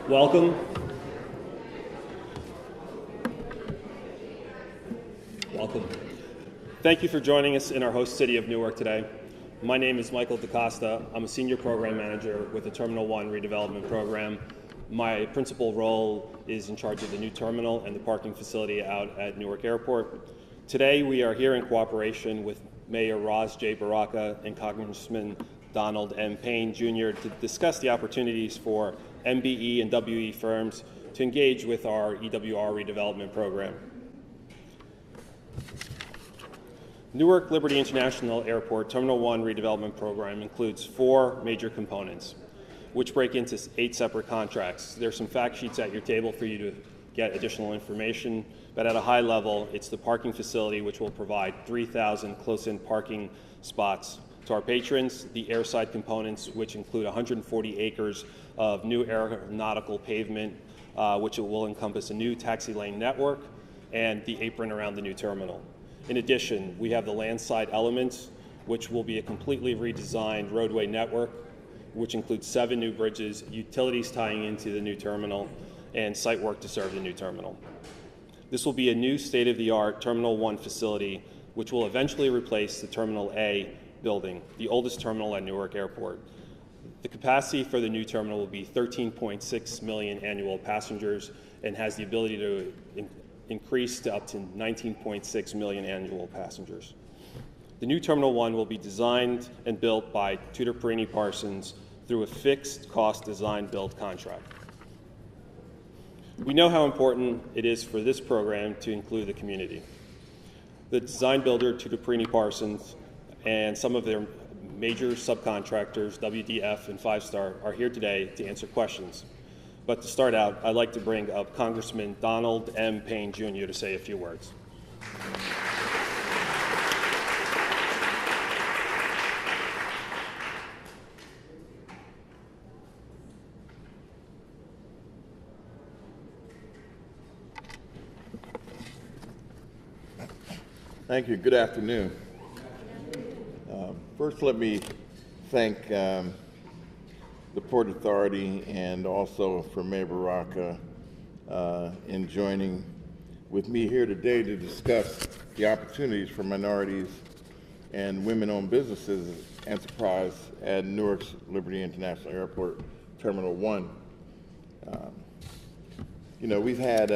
Welcome. Welcome. Thank you for joining us in our host city of Newark today. My name is Michael DaCosta. I'm a senior program manager with the Terminal 1 redevelopment program. My principal role is in charge of the new terminal and the parking facility out at Newark Airport. Today we are here in cooperation with Mayor Roz J. Baraka and Congressman Donald M. Payne Jr. to discuss the opportunities for MBE and WE firms to engage with our EWR redevelopment program. Newark Liberty International Airport Terminal 1 redevelopment program includes 4 major components, which break into 8 separate contracts. There's some fact sheets at your table for you to get additional information, but at a high level, it's the parking facility, which will provide 3,000 close-in parking spots to our patrons, the airside components, which include 140 acres of new aeronautical pavement, which will encompass a new taxi lane network, and the apron around the new terminal. In addition, we have the landside elements, which will be a completely redesigned roadway network, which includes 7 new bridges, utilities tying into the new terminal, and site work to serve the new terminal. This will be a new state-of-the-art Terminal 1 facility, which will eventually replace the Terminal A building, the oldest terminal at Newark Airport. The capacity for the new terminal will be 13.6 million annual passengers and has the ability to increase to up to 19.6 million annual passengers. The new Terminal 1 will be designed and built by Tudor Perini Parsons through a fixed cost design-build contract. We know how important it is for this program to include the community. The design builder, Tudor Perini Parsons, and some of their major subcontractors, WDF and 5 Star, are here today to answer questions. But to start out, I'd like to bring up Congressman Donald M. Payne Jr. to say a few words. Thank you. Good afternoon. First, let me thank the Port Authority and also for Mayor Baraka in joining with me here today to discuss the opportunities for minorities and women-owned businesses enterprise at Newark's Liberty International Airport Terminal 1. We've had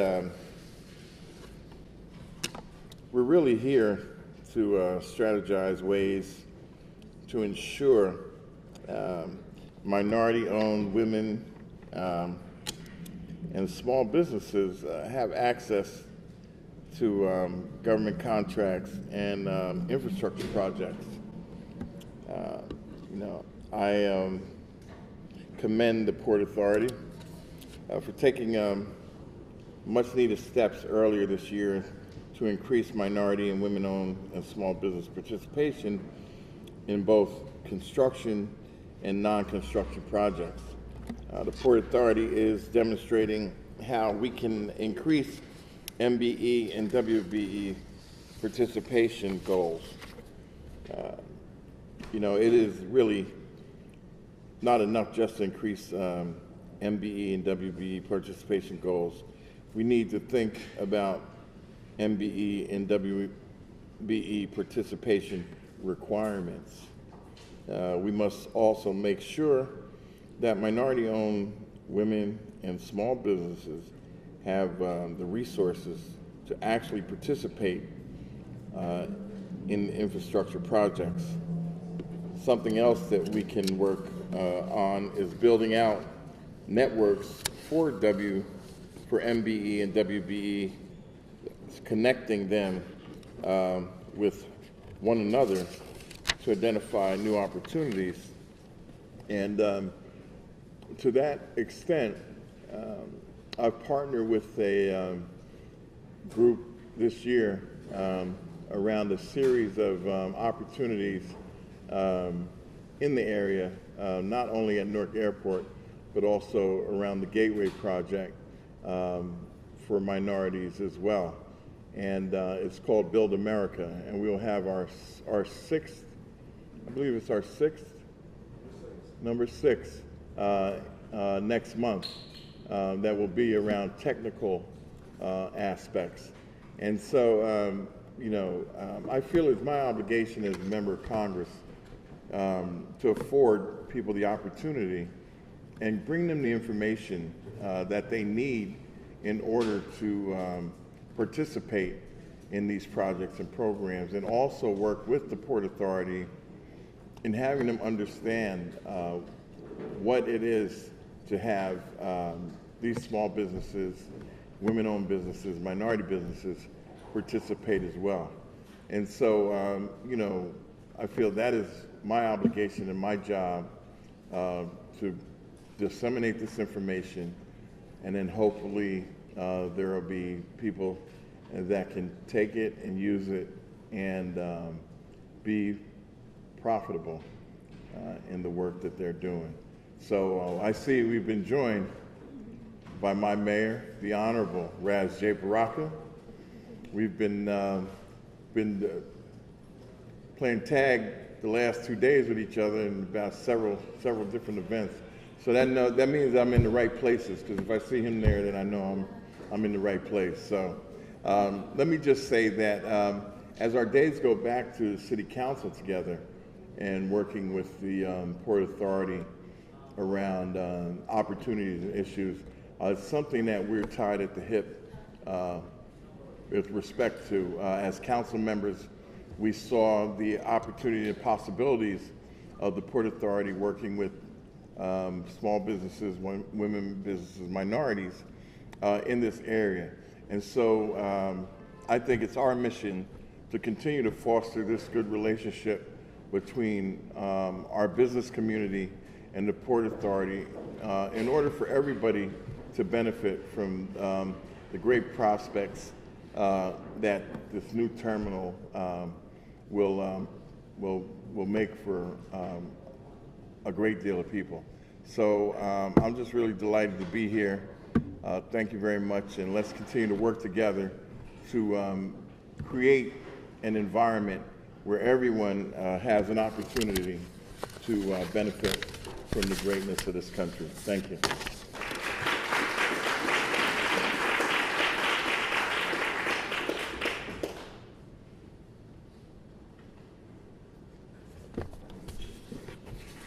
we're really here to strategize ways to ensure minority-owned women and small businesses have access to government contracts and infrastructure projects. I commend the Port Authority for taking much-needed steps earlier this year to increase minority and women-owned and small business participation in both construction and non-construction projects. The Port Authority is demonstrating how we can increase MBE and WBE participation goals. It is really not enough just to increase MBE and WBE participation goals. We need to think about MBE and WBE participation requirements. We must also make sure that minority-owned women and small businesses have the resources to actually participate in infrastructure projects. Something else that we can work on is building out networks for MBE and WBE, connecting them with one another to identify new opportunities. And to that extent, I've partnered with a group this year around a series of opportunities in the area, not only at Newark Airport, but also around the Gateway Project for minorities as well. And it's called Build America, and we'll have our 6th, I believe it's our 6th, number 6, next month. that will be around technical aspects. And so, I feel it's my obligation as a member of Congress to afford people the opportunity and bring them the information that they need in order to participate in these projects and programs, and also work with the Port Authority in having them understand what it is to have these small businesses, women-owned businesses, minority businesses participate as well. And so, I feel that is my obligation and my job to disseminate this information, and then hopefully there will be people that can take it and use it and be profitable in the work that they're doing. So I see we've been joined by my mayor, the Honorable Raz J. Baraka. We've been playing tag the last 2 days with each other in about several different events. So that means I'm in the right places, because if I see him there, then I know I'm in the right place. So let me just say that as our days go back to City Council together and working with the Port Authority around opportunities and issues, it's something that we're tied at the hip with respect to. As council members, we saw the opportunity and possibilities of the Port Authority working with small businesses, women businesses, minorities in this area. And so I think it's our mission to continue to foster this good relationship between our business community and the Port Authority in order for everybody to benefit from the great prospects that this new terminal will make for a great deal of people. So I'm just really delighted to be here. Thank you very much, and let's continue to work together to create an environment where everyone has an opportunity to benefit from the greatness of this country. Thank you.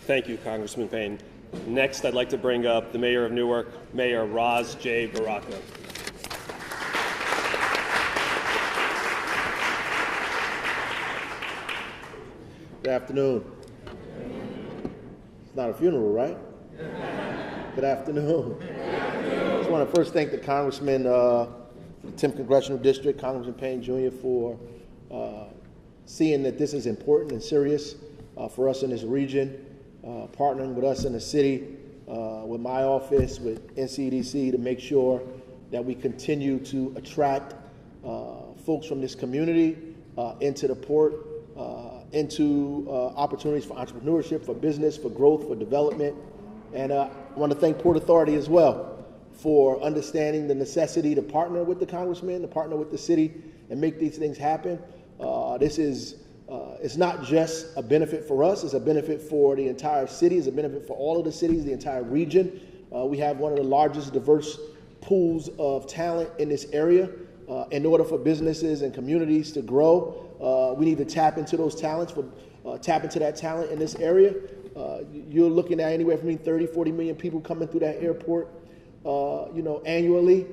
Thank you, Congressman Payne. Next, I'd like to bring up the Mayor of Newark, Mayor Raz J. Baraka. Good afternoon. It's not a funeral, right? Good afternoon. I just want to first thank the Congressman for the 10th Congressional District, Congressman Payne Jr., for seeing that this is important and serious for us in this region, partnering with us in the city, with my office, with NCDC, to make sure that we continue to attract folks from this community into the port, into opportunities for entrepreneurship, for business, for growth, for development. And I want to thank Port Authority as well for understanding the necessity to partner with the congressman, to partner with the city, and make these things happen. This is it's not just a benefit for us, it's a benefit for the entire city, it's a benefit for all of the cities, the entire region. We have one of the largest diverse pools of talent in this area. In order for businesses and communities to grow, we need to tap into those talents, tap into that talent in this area. You're looking at anywhere from 30, 40 million people coming through that airport, annually.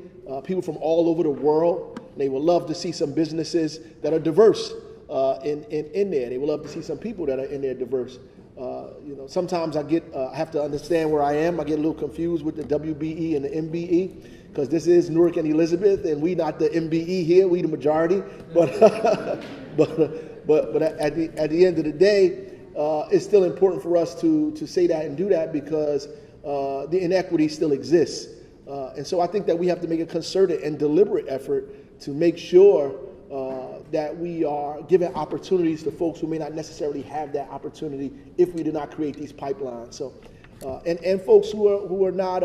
People from all over the world. They would love to see some businesses that are diverse in there. They would love to see some people that are in there diverse. Sometimes I have to understand where I am. I get a little confused with the WBE and the MBE, because this is Newark and Elizabeth, and we not the MBE here. We the majority. But at the end of the day, it's still important for us to say that and do that, because the inequity still exists. And so I think that we have to make a concerted and deliberate effort to make sure that we are giving opportunities to folks who may not necessarily have that opportunity if we do not create these pipelines. So, and folks who are not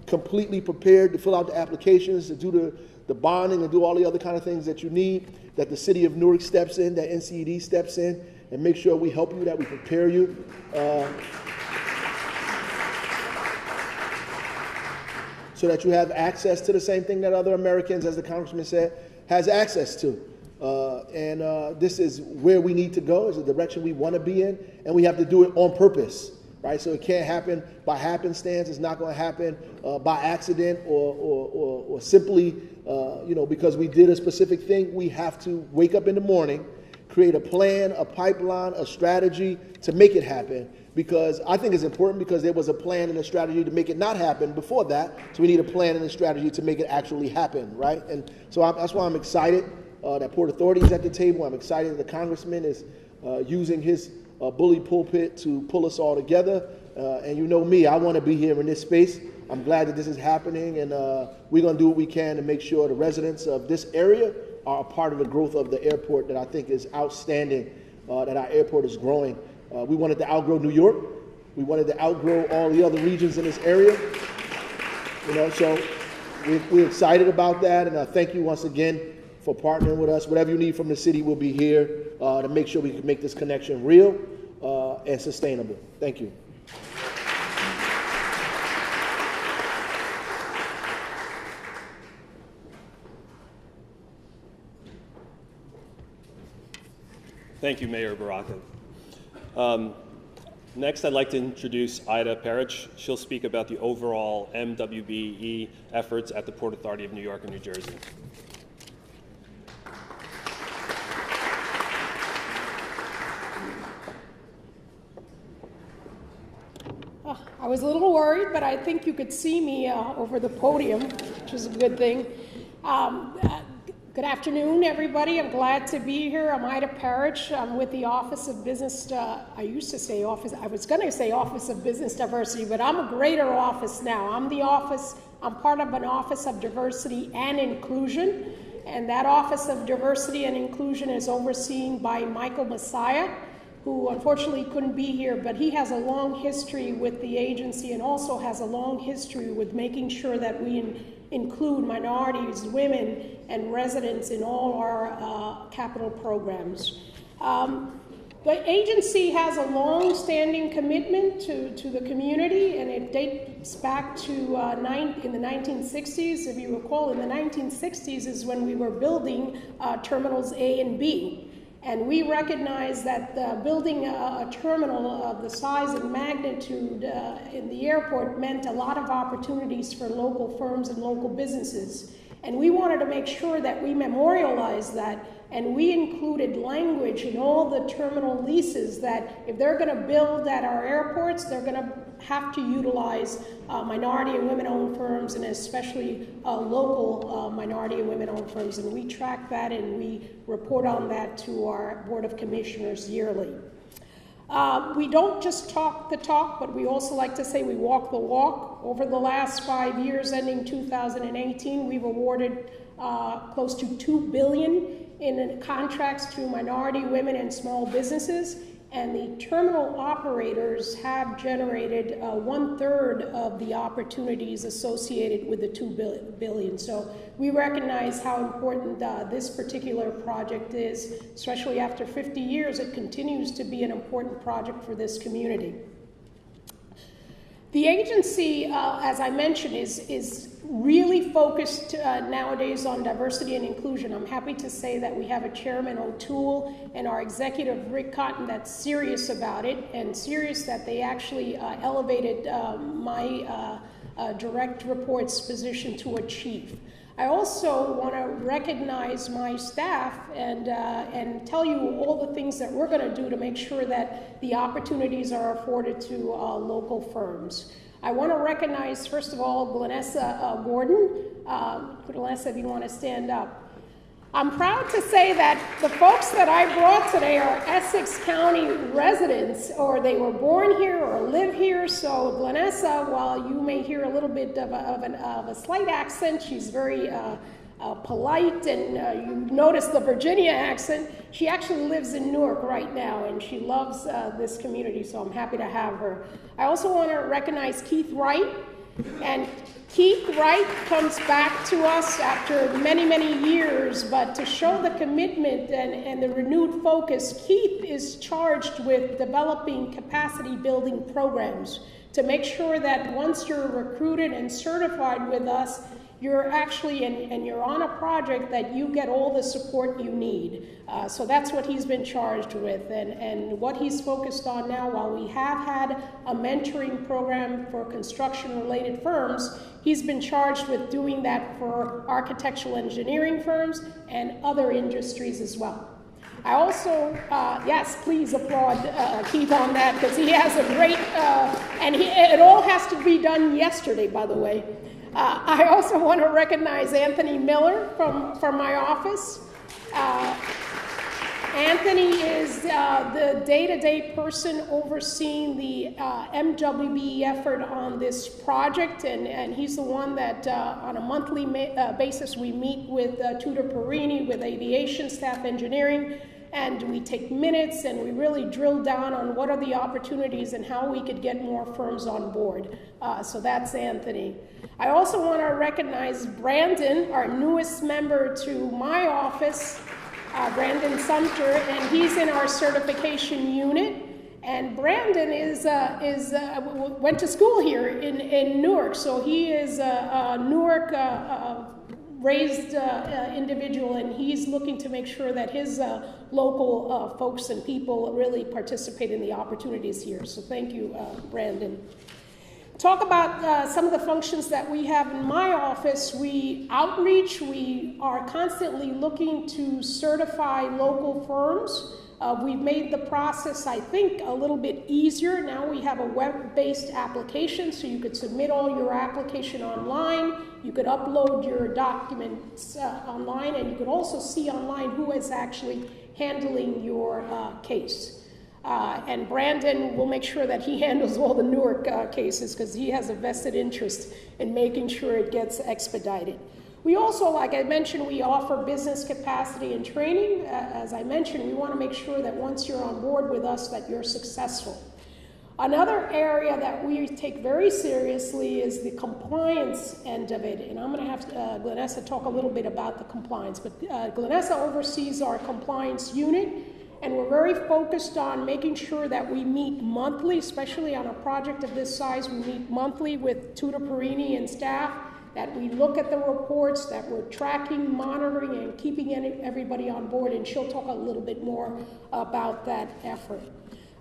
completely prepared to fill out the applications, to do the bonding, and do all the other kind of things that you need, that the city of Newark steps in, that NCD steps in, and make sure we help you, that we prepare so that you have access to the same thing that other Americans, as the congressman said, has access to. This is where we need to go, is the direction we want to be in, and we have to do it on purpose, right? So it can't happen by happenstance. It's not going to happen by accident or simply, because we did a specific thing. We have to wake up in the morning, create a plan, a pipeline, a strategy to make it happen. Because I think it's important, because there was a plan and a strategy to make it not happen before that. So we need a plan and a strategy to make it actually happen, right? And so that's why I'm excited that Port Authority is at the table. I'm excited that the congressman is using his bully pulpit to pull us all together. And you know me, I want to be here in this space. I'm glad that this is happening, and we're going to do what we can to make sure the residents of this area are a part of the growth of the airport that I think is outstanding, that our airport is growing. We wanted to outgrow New York. We wanted to outgrow all the other regions in this area. So we're excited about that, and thank you once again for partnering with us. Whatever you need from the city, we'll be here to make sure we can make this connection real and sustainable. Thank you. Thank you, Mayor Baraka. Next, I'd like to introduce Ida Parrish. She'll speak about the overall MWBE efforts at the Port Authority of New York and New Jersey. I was a little worried, but I think you could see me over the podium, which is a good thing. Good afternoon, everybody. I'm glad to be here. I'm Ida Parrish. I'm with the Office of Business, I was going to say Office of Business Diversity, but I'm a greater office now. I'm part of an Office of Diversity and Inclusion, and that Office of Diversity and Inclusion is overseen by Michael Messiah, who unfortunately couldn't be here, but he has a long history with the agency and also has a long history with making sure that we include minorities, women, and residents in all our capital programs. The agency has a long-standing commitment to the community, and it dates back to in the 1960s. If you recall, in the 1960s is when we were building terminals A and B. And we recognize that building a terminal of the size and magnitude in the airport meant a lot of opportunities for local firms and local businesses. And we wanted to make sure that we memorialized that, and we included language in all the terminal leases that if they're going to build at our airports, they're going to have to utilize minority and women-owned firms, and especially local minority and women-owned firms. And we track that and we report on that to our Board of Commissioners yearly. We don't just talk the talk, but we also like to say we walk the walk. Over the last 5 years, ending 2018, we've awarded close to $2 billion in contracts to minority, women, and small businesses. And the terminal operators have generated 1/3 of the opportunities associated with the $2 billion. So we recognize how important this particular project is, especially after 50 years. It continues to be an important project for this community. The agency, as I mentioned, is really focused nowadays on diversity and inclusion. I'm happy to say that we have a Chairman O'Toole and our executive Rick Cotton that's serious about it, and serious that they actually elevated my direct reports position to a chief. I also want to recognize my staff and tell you all the things that we're going to do to make sure that the opportunities are afforded to local firms. I want to recognize, first of all, Glenessa Gordon. Glenessa, if you want to stand up. I'm proud to say that the folks that I brought today are Essex County residents, or they were born here or live here. So Glenessa, while you may hear a little bit of a slight accent, she's very polite, and you notice the Virginia accent. She actually lives in Newark right now, and she loves this community, so I'm happy to have her. I also want to recognize Keith Wright, and Keith Wright comes back to us after many, many years, but to show the commitment and the renewed focus, Keith is charged with developing capacity building programs to make sure that once you're recruited and certified with us, you're actually, and you're on a project, that you get all the support you need. So that's what he's been charged with, and what he's focused on now. While we have had a mentoring program for construction-related firms, he's been charged with doing that for architectural engineering firms and other industries as well. I also, yes, please applaud Keith on that, because he has a great, and it all has to be done yesterday, by the way. I also want to recognize Anthony Miller from my office. Anthony is the day-to-day person overseeing the MWBE effort on this project, and he's the one that on a monthly basis we meet with Tudor Perini, with aviation staff engineering, and we take minutes and we really drill down on what are the opportunities and how we could get more firms on board. So that's Anthony. I also want to recognize Brandon, our newest member to my office, Brandon Sumter, and he's in our certification unit. And Brandon went to school here in Newark, so he is a Newark raised individual, and he's looking to make sure that his local folks and people really participate in the opportunities here. So thank you, Brandon. Talk about some of the functions that we have in my office. We outreach. We are constantly looking to certify local firms. We've made the process, I think, a little bit easier. Now we have a web-based application, so you could submit all your application online. You could upload your documents online, and you could also see online who is actually handling your case. And Brandon will make sure that he handles all the Newark cases, because he has a vested interest in making sure it gets expedited. We also, like I mentioned, we offer business capacity and training. As I mentioned, we want to make sure that once you're on board with us, that you're successful. Another area that we take very seriously is the compliance end of it, and I'm going to have Glenessa talk a little bit about the compliance, but Glenessa oversees our compliance unit, and we're very focused on making sure that we meet monthly, especially on a project of this size. We meet monthly with Tudor Perini and staff, that we look at the reports, that we're tracking, monitoring, and keeping everybody on board, and she'll talk a little bit more about that effort.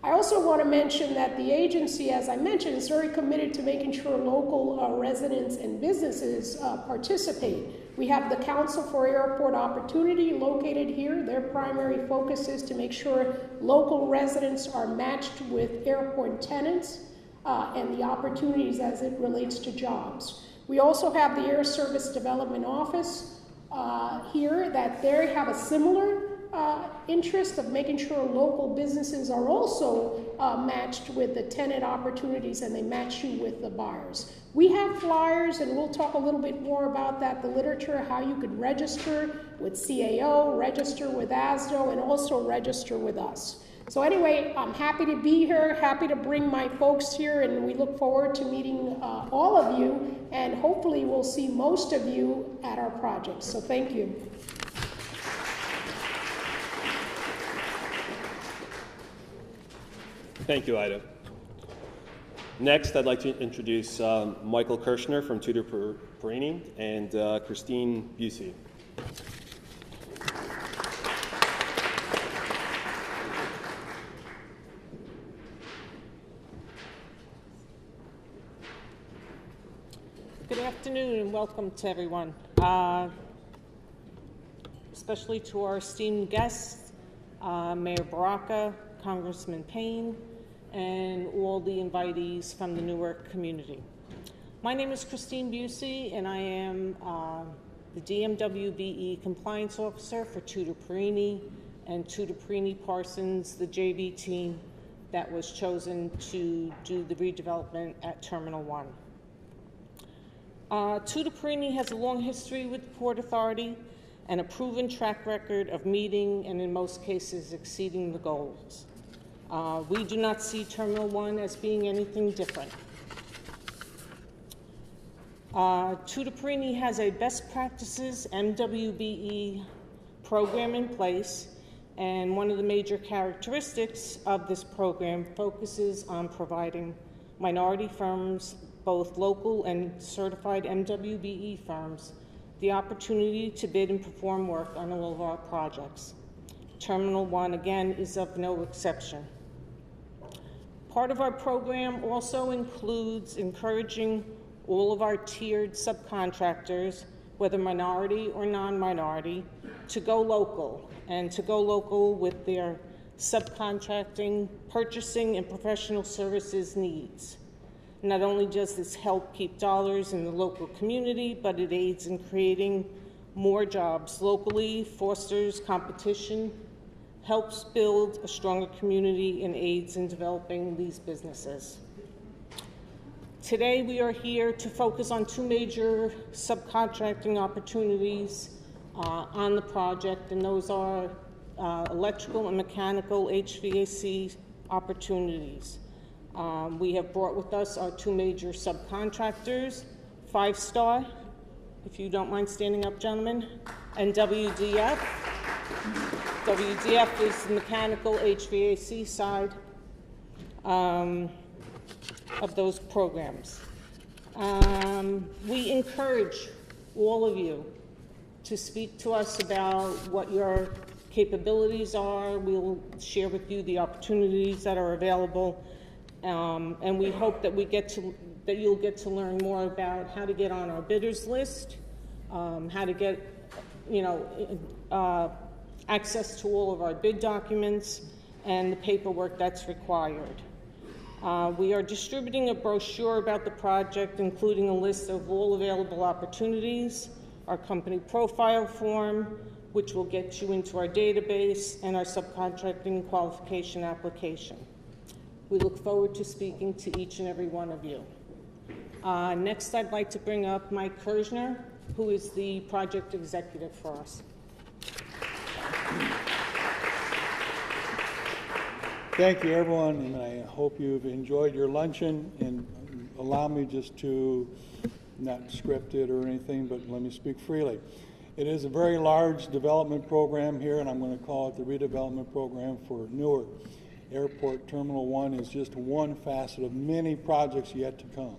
I also want to mention that the agency, as I mentioned, is very committed to making sure local residents and businesses participate. We have the Council for Airport Opportunity located here. Their primary focus is to make sure local residents are matched with airport tenants and the opportunities as it relates to jobs. We also have the Air Service Development Office here, that they have a similar interest of making sure local businesses are also matched with the tenant opportunities, and they match you with the buyers. We have flyers, and we'll talk a little bit more about that, the literature, how you could register with CAO, register with ASDO, and also register with us. So anyway, I'm happy to be here, happy to bring my folks here, and we look forward to meeting all of you, and hopefully we'll see most of you at our project. So thank you. Thank you, Ida. Next, I'd like to introduce Michael Kirshner from Tudor Perini and Christine Busey. Good afternoon and welcome to everyone, especially to our esteemed guests, Mayor Baraka, Congressman Payne, and all the invitees from the Newark community. My name is Christine Busey, and I am the DMWBE Compliance Officer for Tudor Perini and Tudor Perini Parsons, the JV team that was chosen to do the redevelopment at Terminal 1. Tudor Perini has a long history with the Port Authority and a proven track record of meeting and in most cases exceeding the goals. We do not see Terminal 1 as being anything different. Tudor Perini has a best practices MWBE program in place, and one of the major characteristics of this program focuses on providing minority firms, both local and certified MWBE firms, the opportunity to bid and perform work on all of our projects. Terminal 1, again, is of no exception. Part of our program also includes encouraging all of our tiered subcontractors, whether minority or non-minority, to go local, and to go local with their subcontracting, purchasing, and professional services needs. Not only does this help keep dollars in the local community, but it aids in creating more jobs locally, fosters competition, helps build a stronger community, and aids in developing these businesses. Today, we are here to focus on two major subcontracting opportunities on the project, and those are electrical and mechanical HVAC opportunities. We have brought with us our two major subcontractors, 5 Star, if you don't mind standing up, gentlemen, and WDF. WDF is the mechanical HVAC side of those programs. We encourage all of you to speak to us about what your capabilities are. We'll share with you the opportunities that are available, and we hope that you'll get to learn more about how to get on our bidders list, how to get, access to all of our bid documents and the paperwork that's required. We are distributing a brochure about the project, including a list of all available opportunities, our company profile form, which will get you into our database, and our subcontracting qualification application. We look forward to speaking to each and every one of you. Next, I'd like to bring up Mike Kirshner, who is the project executive for us. Thank you, everyone, and I hope you've enjoyed your luncheon. And allow me just to, not script it or anything, but let me speak freely. It is a very large development program here, and I'm going to call it the redevelopment program for Newark. Airport Terminal 1 is just one facet of many projects yet to come.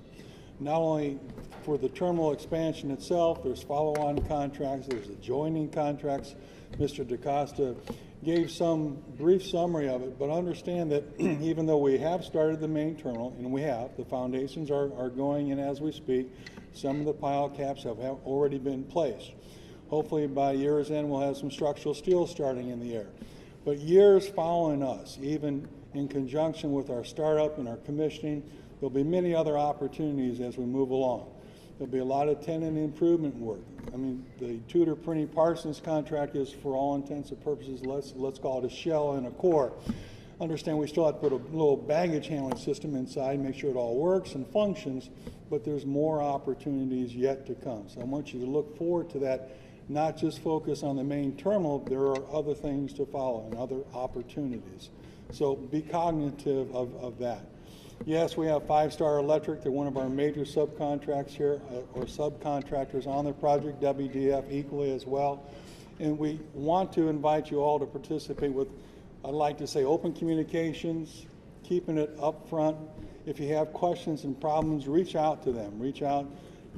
Not only for the terminal expansion itself, there's follow-on contracts, there's adjoining contracts. Mr. DaCosta gave some brief summary of it, but understand that even though we have started the main terminal, and we have, the foundations are going in as we speak, some of the pile caps have already been placed. Hopefully by year's end, we'll have some structural steel starting in the air. But years following us, even in conjunction with our startup and our commissioning, there'll be many other opportunities as we move along. There'll be a lot of tenant improvement work. I mean, the Tudor Printing Parsons contract is, for all intents and purposes, let's call it a shell and a core. Understand we still have to put a little baggage handling system inside, make sure it all works and functions, but there's more opportunities yet to come. So I want you to look forward to that, not just focus on the main terminal, there are other things to follow and other opportunities. So be cognitive of that. Yes, we have 5 Star Electric. They're one of our major subcontracts here, or subcontractors on the project, WDF equally as well. And we want to invite you all to participate with, I'd like to say, open communications, keeping it up front. If you have questions and problems, reach out to them. Reach out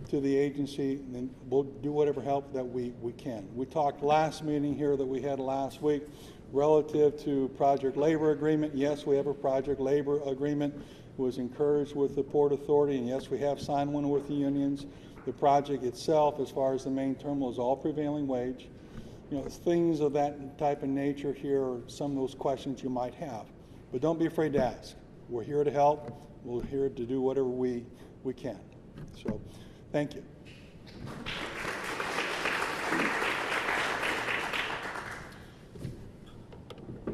to the agency, and we'll do whatever help that we can. We talked last meeting here that we had last week relative to project labor agreement. Yes, we have a project labor agreement. It was encouraged with the Port Authority, and yes, we have signed one with the unions. The project itself, as far as the main terminal, is all prevailing wage. You know, things of that type of nature here are some of those questions you might have. But don't be afraid to ask. We're here to help. We're here to do whatever we can. So, thank you.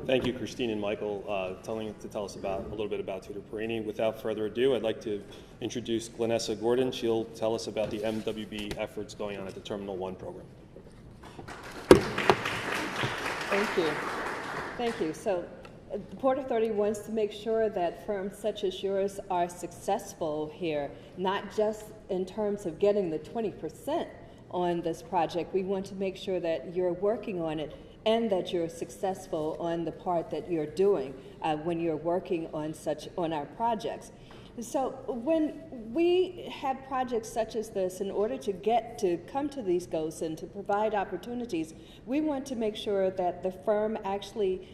Thank you, Christine and Michael, to tell us a little bit about Tudor Perini. Without further ado, I'd like to introduce Glenessa Gordon. She'll tell us about the MWB efforts going on at the Terminal 1 program. Thank you. Thank you. So the Port Authority wants to make sure that firms such as yours are successful here, not just in terms of getting the 20% on this project. We want to make sure that you're working on it and that you're successful on the part that you're doing when you're working on our projects. So when we have projects such as this, in order to come to these goals and to provide opportunities, we want to make sure that the firm actually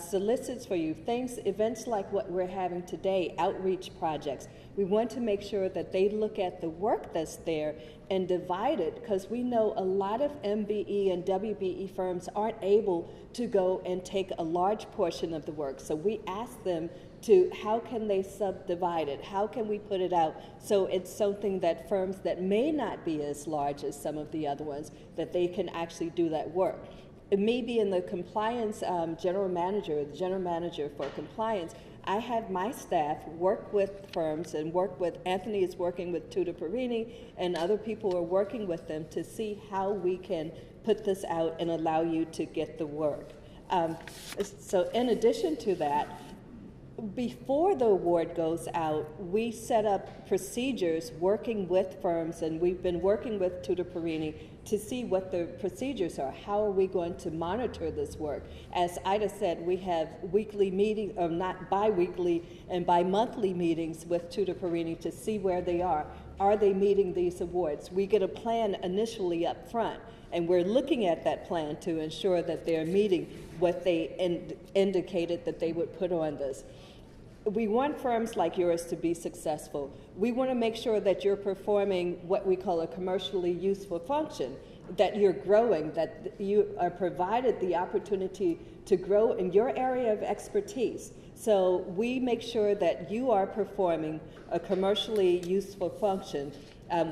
solicits for you events like what we're having today, outreach projects. We want to make sure that they look at the work that's there and divide it, because we know a lot of MBE and WBE firms aren't able to go and take a large portion of the work. So we ask them to, how can they subdivide it? How can we put it out so it's something that firms that may not be as large as some of the other ones, that they can actually do that work. Maybe in the compliance general manager for compliance, I have my staff work with firms and Anthony is working with Tudor Perini, and other people are working with them to see how we can put this out and allow you to get the work. So in addition to that, before the award goes out, we set up procedures working with firms, and we've been working with Tudor Perini to see what the procedures are. How are we going to monitor this work? As Ida said, we have weekly meetings, or not bi-weekly and bi-monthly meetings with Tudor Perini to see where they are. Are they meeting these awards? We get a plan initially up front, and we're looking at that plan to ensure that they're meeting what they indicated that they would put on this. We want firms like yours to be successful. We want to make sure that you're performing what we call a commercially useful function, that you're growing, that you are provided the opportunity to grow in your area of expertise. So we make sure that you are performing a commercially useful function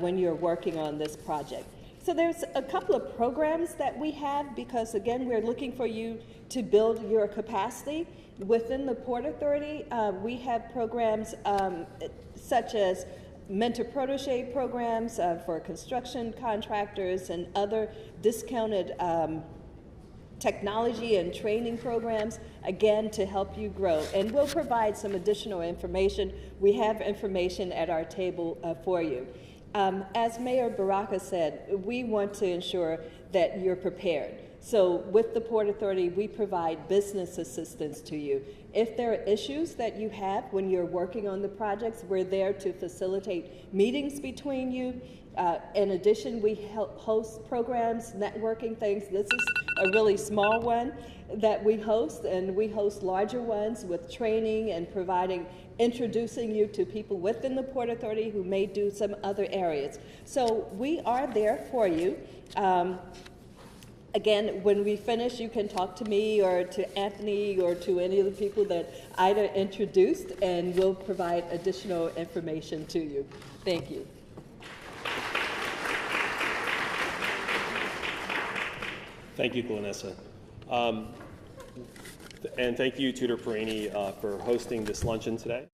when you're working on this project. So there's a couple of programs that we have, because again, we're looking for you to build your capacity. Within the Port Authority, we have programs such as mentor-protege programs for construction contractors and other discounted technology and training programs, again, to help you grow. And we'll provide some additional information. We have information at our table for you. As Mayor Baraka said, we want to ensure that you're prepared. So with the Port Authority, we provide business assistance to you. If there are issues that you have when you're working on the projects, we're there to facilitate meetings between you. In addition, we host programs, networking things. This is a really small one that we host, and we host larger ones with training and introducing you to people within the Port Authority who may do some other areas. So we are there for you. Again, when we finish, you can talk to me or to Anthony or to any of the people that Ida introduced, and we'll provide additional information to you. Thank you. Thank you, Glenessa. And thank you, Tudor Perini, for hosting this luncheon today.